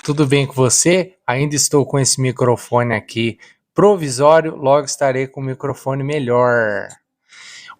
Tudo bem com você? Ainda estou com esse microfone aqui provisório, logo estarei com o microfone melhor.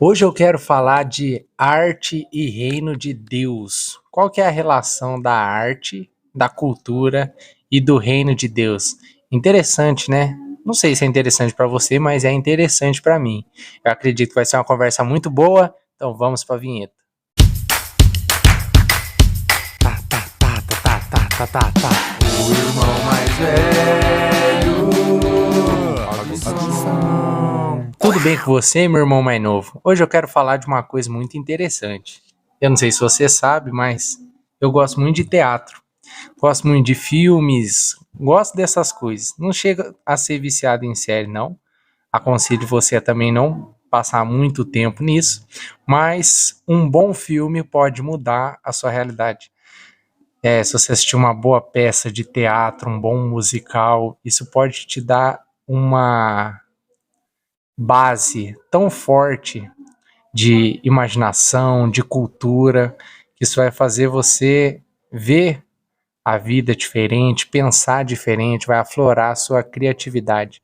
Hoje eu quero falar de arte e reino de Deus. Qual que é a relação da arte, da cultura e do reino de Deus? Interessante, né? Não sei se é interessante para você, mas é interessante para mim. Eu acredito que vai ser uma conversa muito boa, então vamos para a vinheta. O irmão mais velho. Tudo bem com você, meu irmão mais novo? Hoje eu quero falar de uma coisa muito interessante. Eu não sei se você sabe, mas eu gosto muito de teatro. Gosto muito de filmes, gosto dessas coisas. Não chega a ser viciado em série, não. Aconselho você a também não passar muito tempo nisso, mas um bom filme pode mudar a sua realidade. Se você assistir uma boa peça de teatro, um bom musical, isso pode te dar uma base tão forte de imaginação, de cultura, que isso vai fazer você ver a vida diferente, pensar diferente, vai aflorar a sua criatividade.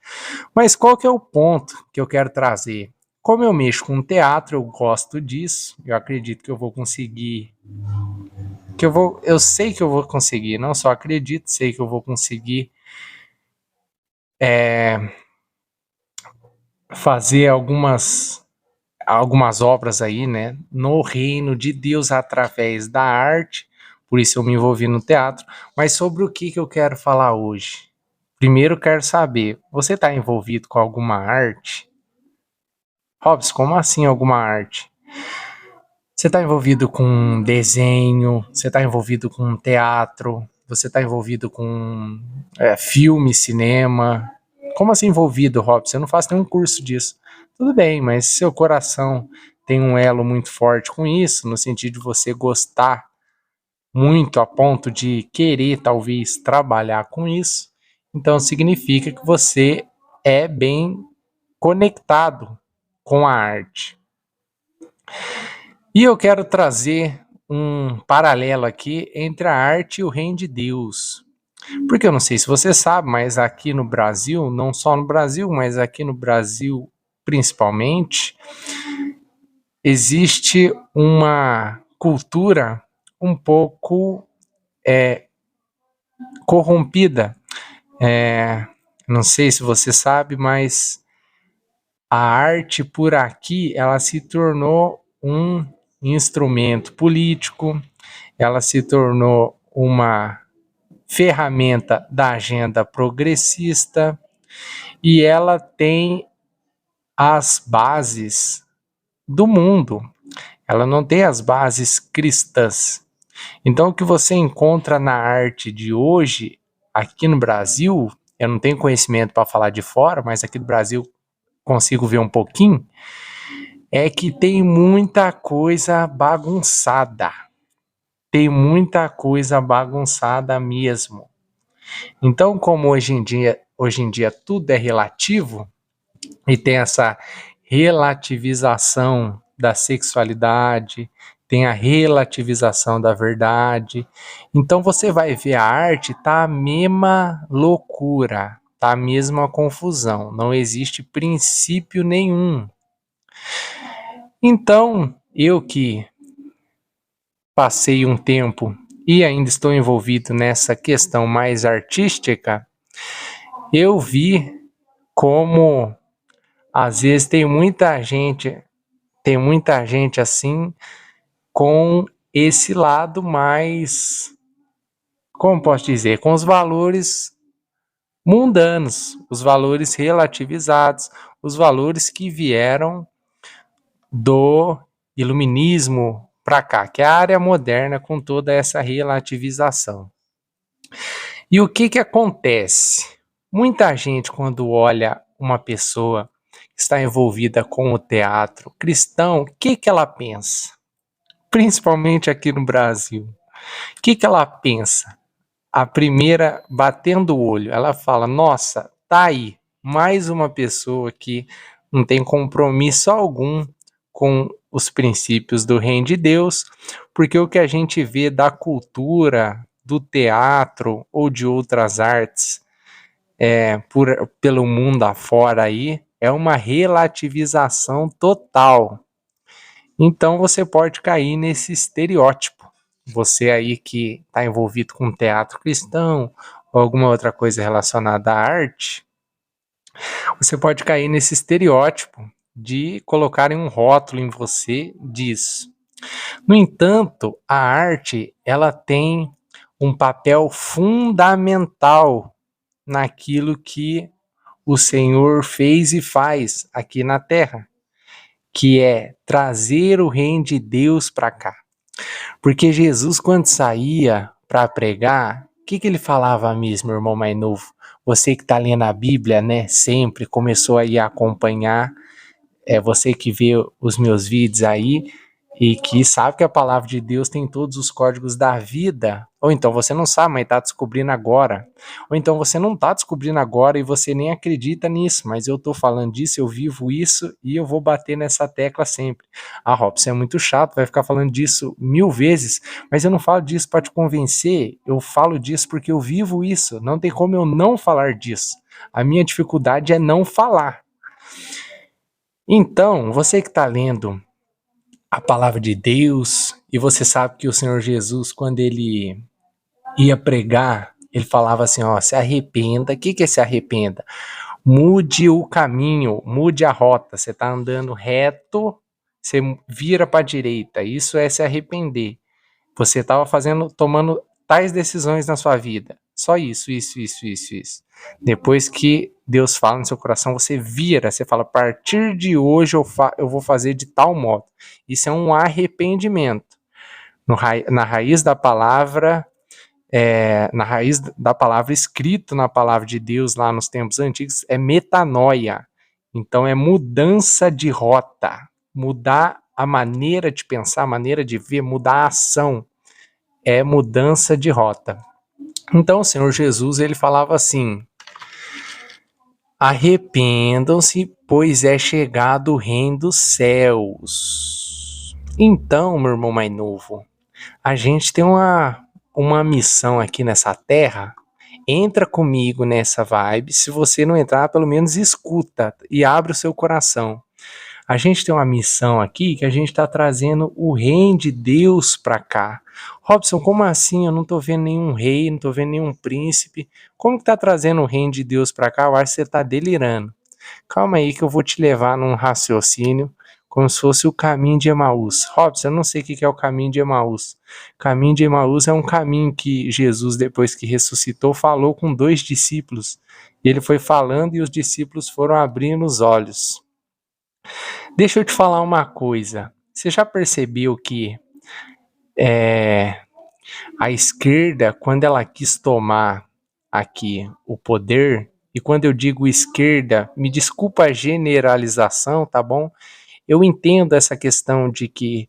Mas qual que é o ponto que eu quero trazer? Como eu mexo com teatro, eu gosto disso, eu acredito que eu vou conseguir eu sei que eu vou conseguir, não só acredito, sei que eu vou conseguir fazer algumas obras aí, né, no reino de Deus através da arte, por isso eu me envolvi no teatro. Mas sobre o que eu quero falar hoje? Primeiro eu quero saber, você está envolvido com alguma arte? Robson, como assim alguma arte? Você está envolvido com desenho, você está envolvido com teatro, você está envolvido com filme, cinema. Como assim envolvido, Robson? Eu não faço nenhum curso disso. Tudo bem, mas seu coração tem um elo muito forte com isso, no sentido de você gostar muito a ponto de querer, talvez, trabalhar com isso. Então significa que você é bem conectado com a arte. E eu quero trazer um paralelo aqui entre a arte e o reino de Deus. Porque eu não sei se você sabe, mas aqui no Brasil, não só no Brasil, mas aqui no Brasil principalmente, existe uma cultura um pouco corrompida. Não sei se você sabe, mas a arte por aqui, ela se tornou um instrumento político, ela se tornou uma ferramenta da agenda progressista e ela tem as bases do mundo, ela não tem as bases cristãs. Então o que você encontra na arte de hoje, aqui no Brasil, eu não tenho conhecimento para falar de fora, mas aqui no Brasil consigo ver um pouquinho, é que tem muita coisa bagunçada. Tem muita coisa bagunçada mesmo. Então, como hoje em dia tudo é relativo e tem essa relativização da sexualidade, tem a relativização da verdade. Então você vai ver a arte, tá a mesma loucura, tá a mesma confusão, não existe princípio nenhum. Então, eu que passei um tempo e ainda estou envolvido nessa questão mais artística, eu vi como às vezes tem muita gente assim com esse lado mais, como posso dizer, com os valores mundanos, os valores relativizados, os valores que vieram do iluminismo para cá, que é a área moderna com toda essa relativização. E o que acontece? Muita gente, quando olha uma pessoa que está envolvida com o teatro cristão, o que ela pensa? Principalmente aqui no Brasil. O que ela pensa? A primeira, batendo o olho, ela fala, nossa, tá aí, mais uma pessoa que não tem compromisso algum com os princípios do reino de Deus, porque o que a gente vê da cultura do teatro ou de outras artes pelo mundo afora aí é uma relativização total. Então você pode cair nesse estereótipo. Você aí que está envolvido com teatro cristão ou alguma outra coisa relacionada à arte, você pode cair nesse estereótipo de colocarem um rótulo em você disso. No entanto, a arte ela tem um papel fundamental naquilo que o Senhor fez e faz aqui na Terra, que é trazer o reino de Deus para cá. Porque Jesus, quando saía para pregar, o que ele falava mesmo, meu irmão mais novo? Você que está lendo a Bíblia, né, sempre começou aí a acompanhar, você que vê os meus vídeos aí e que sabe que a palavra de Deus tem todos os códigos da vida, ou então você não sabe, mas está descobrindo agora, ou então você não está descobrindo agora e você nem acredita nisso, mas eu estou falando disso, eu vivo isso e eu vou bater nessa tecla sempre. Robson, é muito chato, vai ficar falando disso 1000 vezes, mas eu não falo disso para te convencer, eu falo disso porque eu vivo isso, não tem como eu não falar disso. A minha dificuldade é não falar. Então, você que está lendo a palavra de Deus, e você sabe que o Senhor Jesus, quando ele ia pregar, ele falava assim, se arrependa. O que é se arrependa? Mude o caminho, mude a rota. Você está andando reto, você vira para a direita. Isso é se arrepender. Você estava tomando tais decisões na sua vida. Só isso. Depois que Deus fala no seu coração, você vira, você fala, a partir de hoje eu vou fazer de tal modo. Isso é um arrependimento. Na raiz da palavra, escrito na palavra de Deus lá nos tempos antigos, é metanoia. Então é mudança de rota, mudar a maneira de pensar, a maneira de ver, mudar a ação. É mudança de rota. Então o Senhor Jesus, ele falava assim, arrependam-se, pois é chegado o reino dos céus. Então, meu irmão mais novo, a gente tem uma missão aqui nessa terra. Entra comigo nessa vibe. Se você não entrar, pelo menos escuta e abre o seu coração. A gente tem uma missão aqui que a gente está trazendo o reino de Deus para cá. Robson, como assim? Eu não estou vendo nenhum rei, não estou vendo nenhum príncipe. Como que está trazendo o reino de Deus para cá? Eu acho que você está delirando. Calma aí que eu vou te levar num raciocínio como se fosse o caminho de Emaús. Robson, eu não sei o que é o caminho de Emaús. O caminho de Emaús é um caminho que Jesus, depois que ressuscitou, falou com 2 discípulos. E ele foi falando e os discípulos foram abrindo os olhos. Deixa eu te falar uma coisa. Você já percebeu que a esquerda, quando ela quis tomar aqui o poder, e quando eu digo esquerda, me desculpa a generalização, tá bom? Eu entendo essa questão de que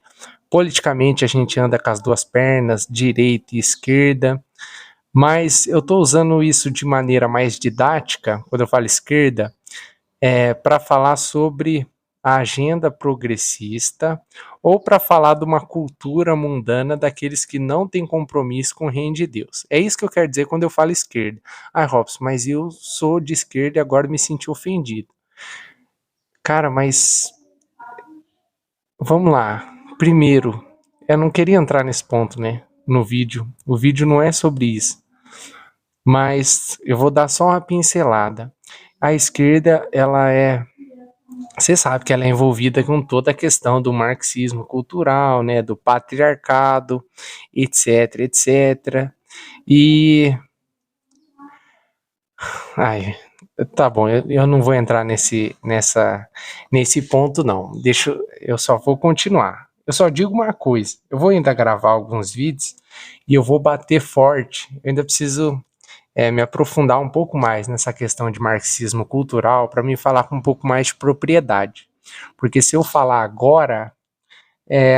politicamente a gente anda com as 2 pernas, direita e esquerda, mas eu estou usando isso de maneira mais didática, quando eu falo esquerda, para falar sobre a agenda progressista ou para falar de uma cultura mundana daqueles que não têm compromisso com o reino de Deus. É isso que eu quero dizer quando eu falo esquerda. Robson, mas eu sou de esquerda e agora me senti ofendido. Cara, mas vamos lá. Primeiro, eu não queria entrar nesse ponto, né, no vídeo. O vídeo não é sobre isso. Mas eu vou dar só uma pincelada. A esquerda, você sabe que ela é envolvida com toda a questão do marxismo cultural, né, do patriarcado, etc. E tá bom, eu não vou entrar nesse ponto não. Eu só vou continuar. Eu só digo uma coisa, eu vou ainda gravar alguns vídeos e eu vou bater forte. Eu ainda preciso me aprofundar um pouco mais nessa questão de marxismo cultural para me falar com um pouco mais de propriedade. Porque se eu falar agora,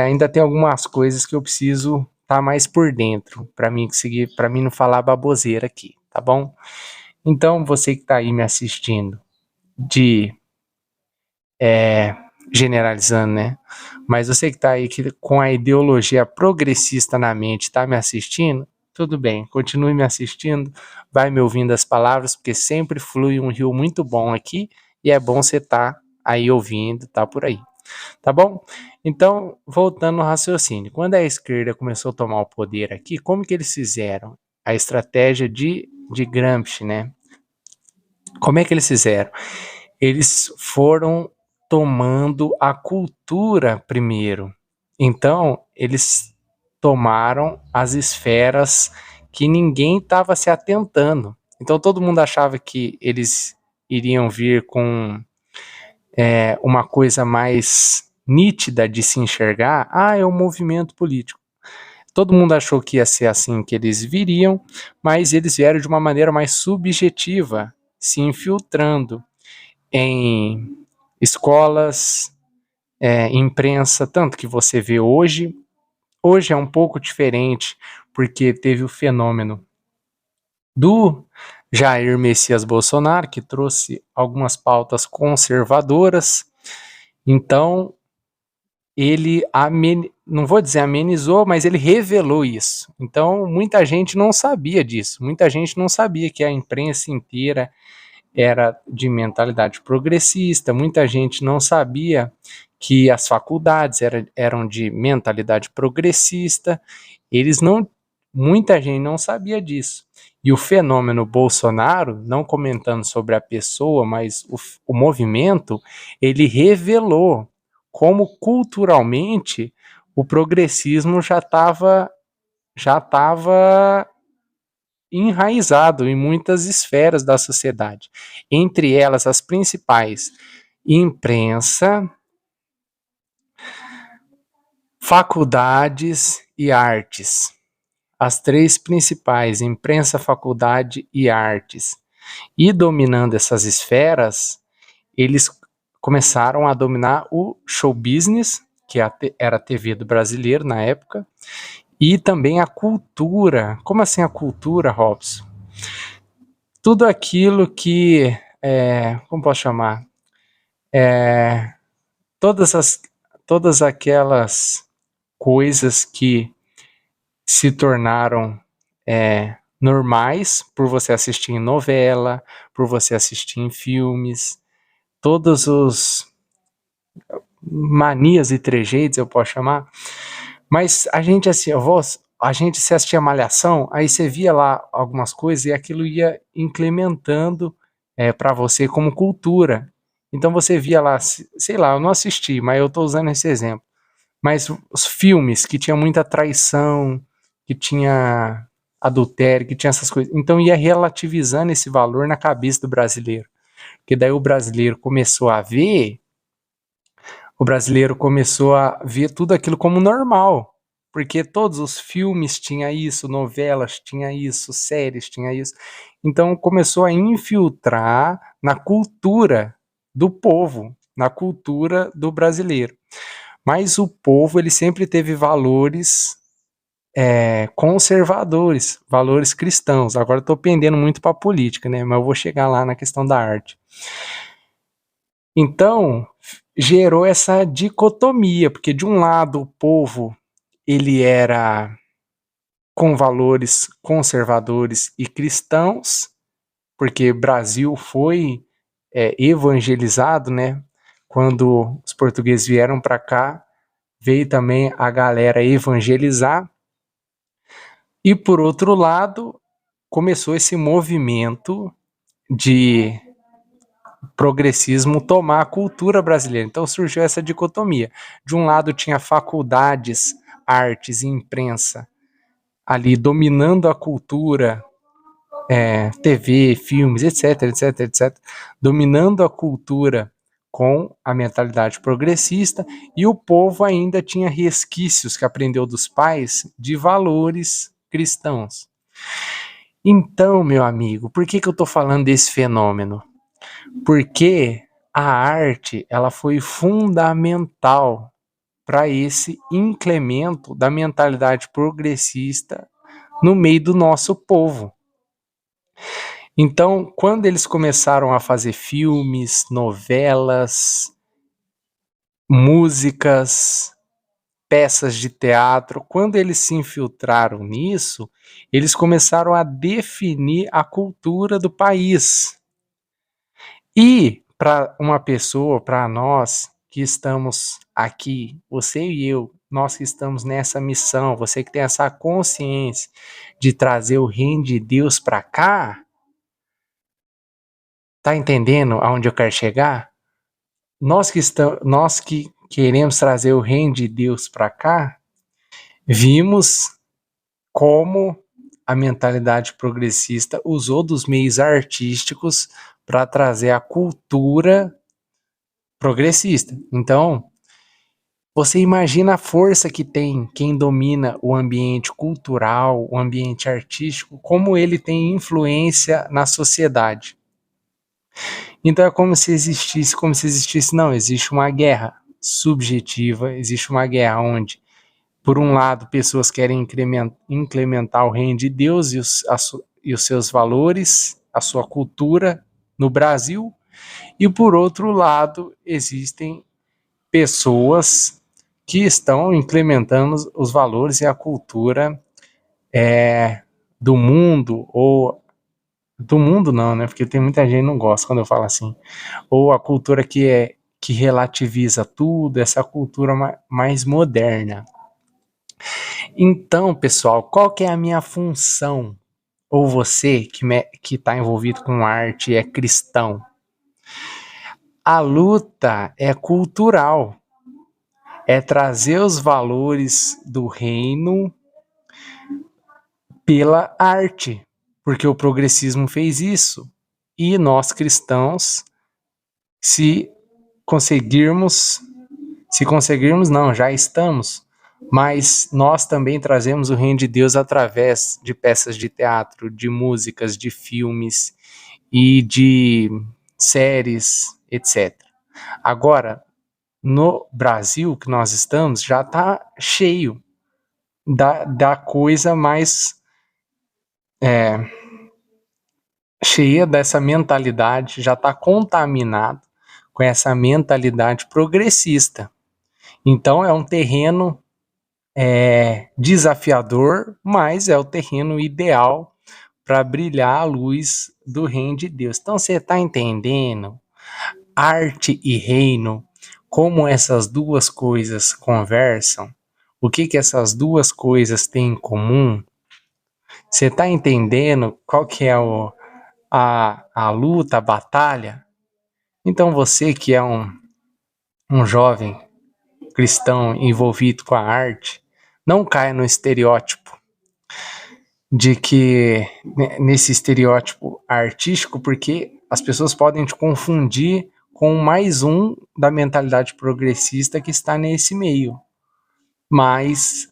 ainda tem algumas coisas que eu preciso estar mais por dentro para mim não falar baboseira aqui, tá bom? Então, você que está aí me assistindo, generalizando, né? Mas você que está aí com a ideologia progressista na mente, está me assistindo, tudo bem, continue me assistindo, vai me ouvindo as palavras, porque sempre flui um rio muito bom aqui, e é bom você estar aí ouvindo, tá por aí. Tá bom? Então, voltando ao raciocínio, quando a esquerda começou a tomar o poder aqui, como que eles fizeram? A estratégia de Gramsci, né? Como é que eles fizeram? Eles foram tomando a cultura primeiro. Então, eles tomaram as esferas que ninguém estava se atentando. Então, todo mundo achava que eles iriam vir com uma coisa mais nítida de se enxergar. Ah, é um movimento político. Todo mundo achou que ia ser assim que eles viriam, mas eles vieram de uma maneira mais subjetiva, se infiltrando em escolas, imprensa, tanto que você vê hoje. Hoje é um pouco diferente, porque teve o fenômeno do Jair Messias Bolsonaro, que trouxe algumas pautas conservadoras. Então, ele não vou dizer amenizou, mas ele revelou isso. Então, muita gente não sabia disso. Muita gente não sabia que a imprensa inteira era de mentalidade progressista, muita gente não sabia que as faculdades eram de mentalidade progressista, muita gente não sabia disso. E o fenômeno Bolsonaro, não comentando sobre a pessoa, mas o movimento, ele revelou como culturalmente o progressismo já estava enraizado em muitas esferas da sociedade, entre elas as principais: imprensa, faculdades e artes. As três principais: imprensa, faculdade e artes. E dominando essas esferas, eles começaram a dominar o show business, que era a TV do brasileiro na época, e também a cultura. Como assim a cultura, Robson? Tudo aquilo que, como posso chamar? Todas aquelas coisas que se tornaram normais por você assistir em novela, por você assistir em filmes, todos os manias e trejeitos, eu posso chamar. Mas a gente assim, a gente se assistia Malhação, aí você via lá algumas coisas e aquilo ia implementando para você como cultura. Então você via lá, sei lá, eu não assisti, mas eu estou usando esse exemplo. Mas os filmes que tinha muita traição, que tinha adultério, que tinha essas coisas. Então ia relativizando esse valor na cabeça do brasileiro. Porque daí o brasileiro começou a ver tudo aquilo como normal. Porque todos os filmes tinham isso, novelas tinham isso, séries tinham isso. Então começou a infiltrar na cultura do povo, na cultura do brasileiro. Mas o povo ele sempre teve valores conservadores, valores cristãos. Agora estou pendendo muito para a política, né? Mas eu vou chegar lá na questão da arte. Então, gerou essa dicotomia, porque de um lado o povo ele era com valores conservadores e cristãos, porque Brasil foi evangelizado, né? Quando os portugueses vieram para cá, veio também a galera evangelizar. E por outro lado, começou esse movimento de progressismo tomar a cultura brasileira. Então surgiu essa dicotomia. De um lado tinha faculdades, artes e imprensa ali dominando a cultura, TV, filmes, etc, etc, etc, dominando a cultura com a mentalidade progressista, e o povo ainda tinha resquícios que aprendeu dos pais de valores cristãos. Então, meu amigo, por que eu estou falando desse fenômeno? Porque a arte ela foi fundamental para esse incremento da mentalidade progressista no meio do nosso povo. Então, quando eles começaram a fazer filmes, novelas, músicas, peças de teatro. Quando eles se infiltraram nisso, eles começaram a definir a cultura do país. E para uma pessoa, para nós que estamos aqui, você e eu, nós que estamos nessa missão, você que tem essa consciência de trazer o reino de Deus para cá, tá entendendo aonde eu quero chegar? Nós que queremos trazer o reino de Deus para cá, vimos como a mentalidade progressista usou dos meios artísticos para trazer a cultura progressista. Então, você imagina a força que tem quem domina o ambiente cultural, o ambiente artístico, como ele tem influência na sociedade. Então é como se existisse, não, existe uma guerra subjetiva, existe uma guerra onde, por um lado, pessoas querem incrementar o reino de Deus e os seus valores, a sua cultura no Brasil, e por outro lado, existem pessoas que estão implementando os valores e a cultura do mundo, ou do mundo não, né? Porque tem muita gente que não gosta quando eu falo assim. Ou a cultura que relativiza tudo, essa cultura mais moderna. Então, pessoal, qual que é a minha função? Ou você que está envolvido com arte é cristão? A luta é cultural, é trazer os valores do reino pela arte, porque o progressismo fez isso. E nós cristãos, se conseguirmos não, já estamos, mas nós também trazemos o reino de Deus através de peças de teatro, de músicas, de filmes e de séries, etc. Agora, no Brasil que nós estamos, já está cheio da coisa mais cheia dessa mentalidade, já está contaminado com essa mentalidade progressista. Então é um terreno desafiador, mas é o terreno ideal para brilhar a luz do reino de Deus. Então você está entendendo? Arte e reino, como essas duas coisas conversam? O que essas duas coisas têm em comum? Você está entendendo qual que é a luta, a batalha? Então você que é um jovem cristão envolvido com a arte, não caia no estereótipo de que, nesse estereótipo artístico, porque as pessoas podem te confundir com mais um da mentalidade progressista que está nesse meio. Mas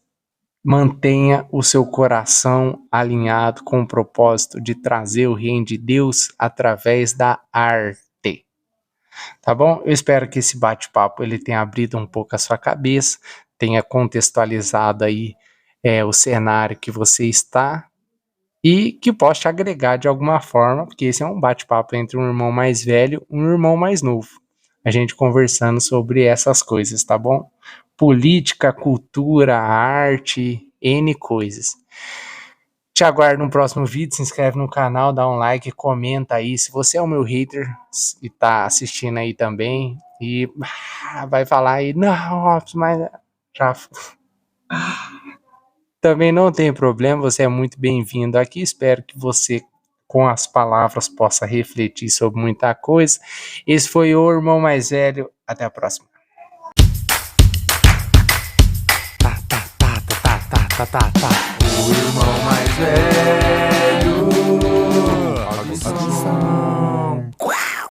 mantenha o seu coração alinhado com o propósito de trazer o reino de Deus através da arte. Tá bom? Eu espero que esse bate-papo ele tenha abrido um pouco a sua cabeça, tenha contextualizado aí o cenário que você está e que possa te agregar de alguma forma, porque esse é um bate-papo entre um irmão mais velho e um irmão mais novo. A gente conversando sobre essas coisas, tá bom? Política, cultura, arte, N coisas. Te aguardo no próximo vídeo, se inscreve no canal, dá um like, comenta aí. Se você é o meu hater e tá assistindo aí também e vai falar aí, não, mas já... Também não tem problema, você é muito bem-vindo aqui. Espero que você, com as palavras, possa refletir sobre muita coisa. Esse foi o Irmão Mais Velho. Até a próxima. O Irmão Mais Velho.